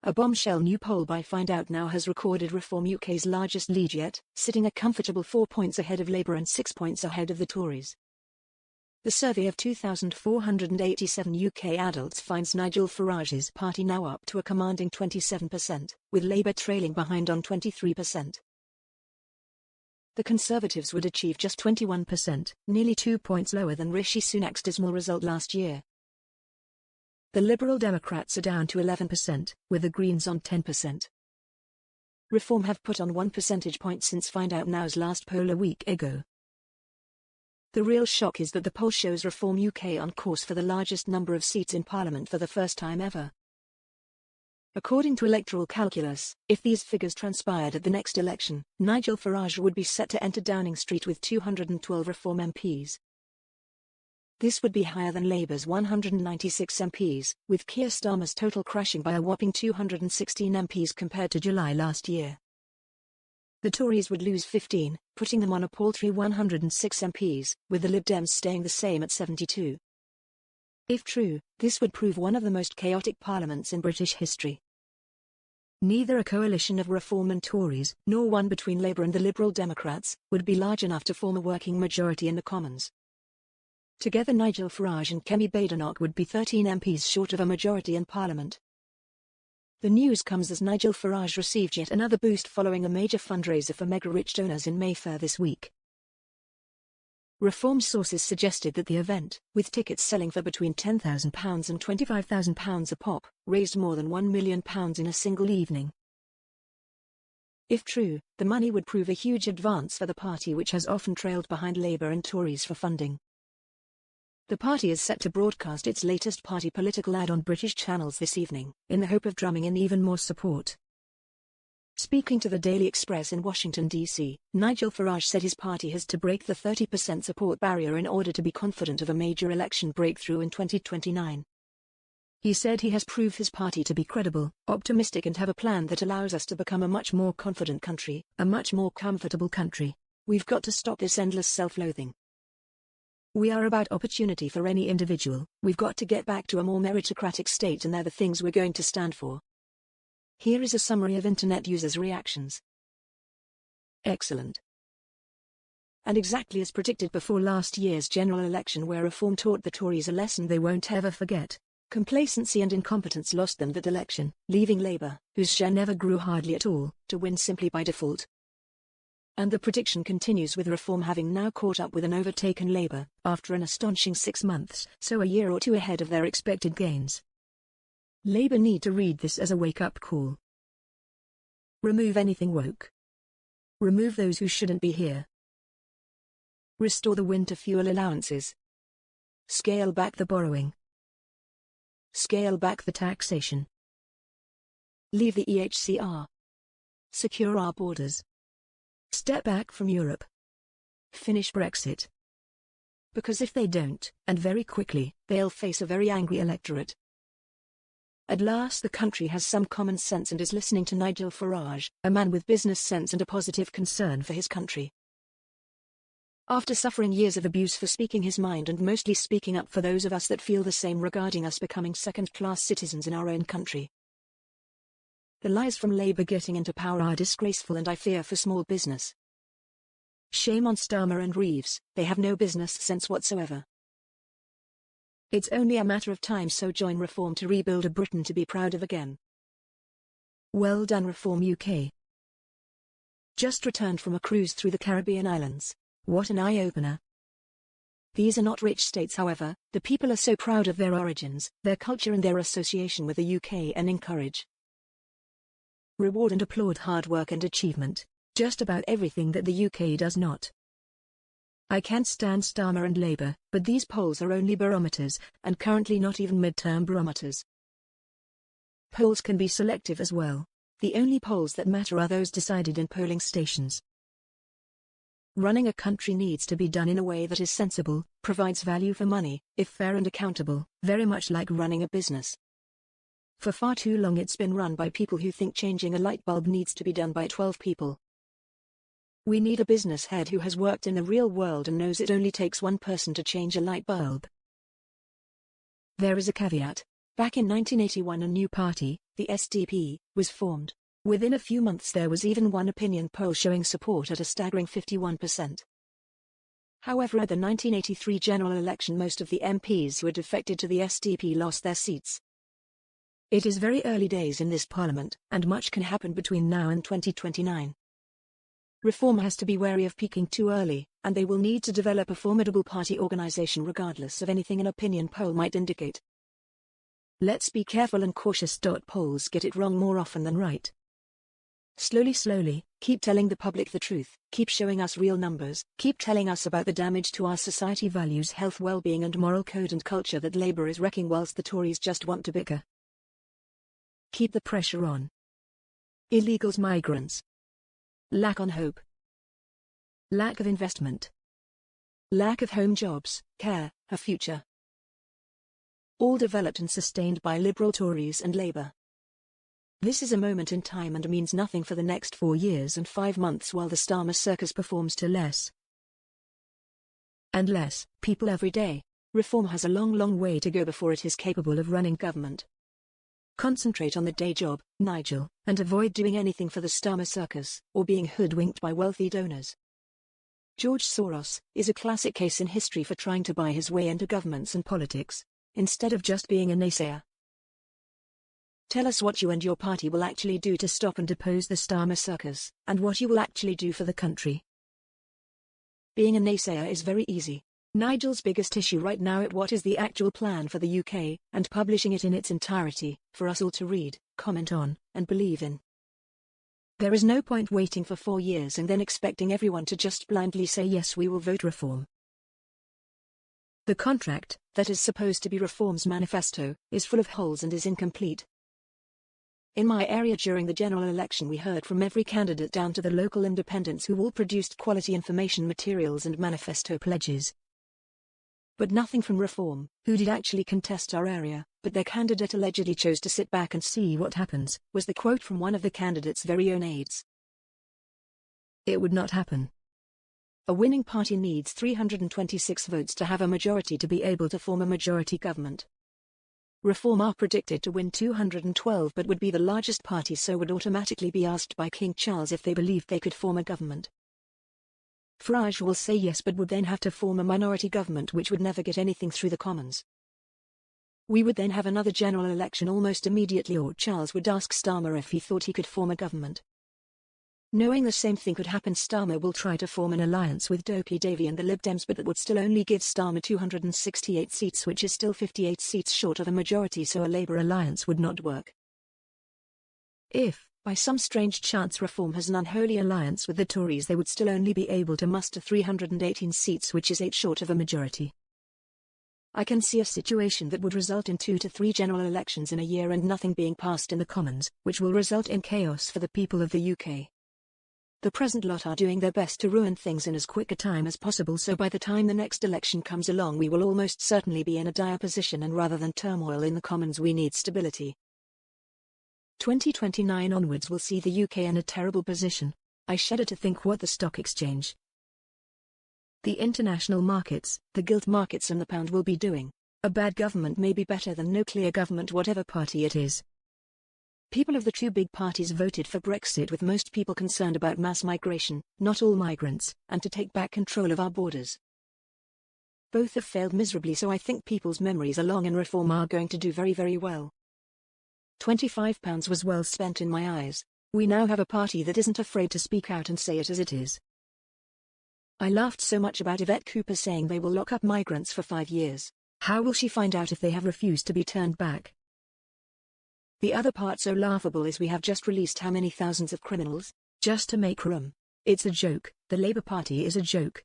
A bombshell new poll by Find Out Now has recorded Reform UK's largest lead yet, sitting a comfortable 4 points ahead of Labour and 6 points ahead of the Tories. The survey of 2,487 UK adults finds Nigel Farage's party now up to a commanding 27%, with Labour trailing behind on 23%. The Conservatives would achieve just 21%, nearly 2 points lower than Rishi Sunak's dismal result last year. The Liberal Democrats are down to 11%, with the Greens on 10%. Reform have put on 1 percentage point since Find Out Now's last poll a week ago. The real shock is that the poll shows Reform UK on course for the largest number of seats in Parliament for the first time ever. According to electoral calculus, if these figures transpired at the next election, Nigel Farage would be set to enter Downing Street with 212 Reform MPs. This would be higher than Labour's 196 MPs, with Keir Starmer's total crashing by a whopping 216 MPs compared to July last year. The Tories would lose 15, putting them on a paltry 106 MPs, with the Lib Dems staying the same at 72. If true, this would prove one of the most chaotic parliaments in British history. Neither a coalition of Reform and Tories, nor one between Labour and the Liberal Democrats, would be large enough to form a working majority in the Commons. Together Nigel Farage and Kemi Badenoch would be 13 MPs short of a majority in Parliament. The news comes as Nigel Farage received yet another boost following a major fundraiser for mega-rich donors in Mayfair this week. Reform sources suggested that the event, with tickets selling for between £10,000 and £25,000 a pop, raised more than £1 million in a single evening. If true, the money would prove a huge advance for the party, which has often trailed behind Labour and Tories for funding. The party is set to broadcast its latest party political ad on British channels this evening, in the hope of drumming in even more support. Speaking to the Daily Express in Washington, D.C., Nigel Farage said his party has to break the 30% support barrier in order to be confident of a major election breakthrough in 2029. He said he has proved his party to be credible, optimistic and have a plan that allows us to become a much more confident country, a much more comfortable country. We've got to stop this endless self-loathing. We are about opportunity for any individual. We've got to get back to a more meritocratic state, and they're the things we're going to stand for. Here is a summary of internet users' reactions. Excellent. And exactly as predicted before last year's general election, where Reform taught the Tories a lesson they won't ever forget. Complacency and incompetence lost them that election, leaving Labour, whose share never grew hardly at all, to win simply by default. And the prediction continues, with Reform having now caught up with and overtaken Labour, after an astonishing 6 months, so a year or two ahead of their expected gains. Labour need to read this as a wake-up call. Remove anything woke. Remove those who shouldn't be here. Restore the winter fuel allowances. Scale back the borrowing. Scale back the taxation. Leave the EHCR. Secure our borders. Step back from Europe. Finish Brexit. Because if they don't, and very quickly, they'll face a very angry electorate. At last the country has some common sense and is listening to Nigel Farage, a man with business sense and a positive concern for his country. After suffering years of abuse for speaking his mind and mostly speaking up for those of us that feel the same regarding us becoming second-class citizens in our own country. The lies from Labour getting into power are disgraceful, and I fear for small business. Shame on Starmer and Reeves, they have no business sense whatsoever. It's only a matter of time, so join Reform to rebuild a Britain to be proud of again. Well done, Reform UK. Just returned from a cruise through the Caribbean islands. What an eye-opener. These are not rich states, however. The people are so proud of their origins, their culture and their association with the UK, and encourage, reward and applaud hard work and achievement, just about everything that the UK does not. I can't stand Starmer and Labour, but these polls are only barometers, and currently not even mid-term barometers. Polls can be selective as well. The only polls that matter are those decided in polling stations. Running a country needs to be done in a way that is sensible, provides value for money, if fair and accountable, very much like running a business. For far too long it's been run by people who think changing a light bulb needs to be done by 12 people. We need a business head who has worked in the real world and knows it only takes one person to change a light bulb. There is a caveat. Back in 1981 a new party, the SDP, was formed. Within a few months there was even one opinion poll showing support at a staggering 51%. However, at the 1983 general election most of the MPs who had defected to the SDP lost their seats. It is very early days in this parliament, and much can happen between now and 2029. Reform has to be wary of peaking too early, and they will need to develop a formidable party organisation regardless of anything an opinion poll might indicate. Let's be careful and cautious. Polls get it wrong more often than right. Slowly, keep telling the public the truth, keep showing us real numbers, keep telling us about the damage to our society, values, health, well-being and moral code and culture that Labour is wrecking whilst the Tories just want to bicker. Keep the pressure on. Illegals, migrants. Lack on hope. Lack of investment. Lack of home jobs, care, a future. All developed and sustained by Liberal Tories and Labour. This is a moment in time and means nothing for the next 4 years and 5 months while the Starmer circus performs to less and less people every day. Reform has a long way to go before it is capable of running government. Concentrate on the day job, Nigel, and avoid doing anything for the Starmer circus, or being hoodwinked by wealthy donors. George Soros is a classic case in history for trying to buy his way into governments and politics, instead of just being a naysayer. Tell us what you and your party will actually do to stop and depose the Starmer circus, and what you will actually do for the country. Being a naysayer is very easy. Nigel's biggest issue right now is what is the actual plan for the UK, and publishing it in its entirety, for us all to read, comment on, and believe in. There is no point waiting for 4 years and then expecting everyone to just blindly say yes, we will vote reform. The contract, that is supposed to be Reform's manifesto, is full of holes and is incomplete. In my area during the general election we heard from every candidate down to the local independents who all produced quality information materials and manifesto pledges. But nothing from Reform, who did actually contest our area, but their candidate allegedly chose to sit back and see what happens, was the quote from one of the candidate's very own aides. It would not happen. A winning party needs 326 votes to have a majority to be able to form a majority government. Reform are predicted to win 212 but would be the largest party, so would automatically be asked by King Charles if they believed they could form a government. Farage will say yes but would then have to form a minority government which would never get anything through the Commons. We would then have another general election almost immediately, or Charles would ask Starmer if he thought he could form a government. Knowing the same thing could happen, Starmer will try to form an alliance with Dopey Davey and the Lib Dems, but that would still only give Starmer 268 seats, which is still 58 seats short of a majority, so a Labour alliance would not work. If, by some strange chance, Reform has an unholy alliance with the Tories, they would still only be able to muster 318 seats, which is 8 short of a majority. I can see a situation that would result in 2 to 3 general elections in a year and nothing being passed in the Commons, which will result in chaos for the people of the UK. The present lot are doing their best to ruin things in as quick a time as possible, so by the time the next election comes along we will almost certainly be in a dire position, and rather than turmoil in the Commons we need stability. 2029 onwards will see the UK in a terrible position. I shudder to think what the stock exchange, the international markets, the gilt markets and the pound will be doing. A bad government may be better than no clear government, whatever party it is. People of the two big parties voted for Brexit, with most people concerned about mass migration, not all migrants, and to take back control of our borders. Both have failed miserably, so I think people's memories are long and Reform are going to do very well. £25 was well spent in my eyes. We now have a party that isn't afraid to speak out and say it as it is. I laughed so much about Yvette Cooper saying they will lock up migrants for 5 years. How will she find out if they have refused to be turned back? The other part so laughable is we have just released how many thousands of criminals, just to make room. It's a joke. The Labour Party is a joke.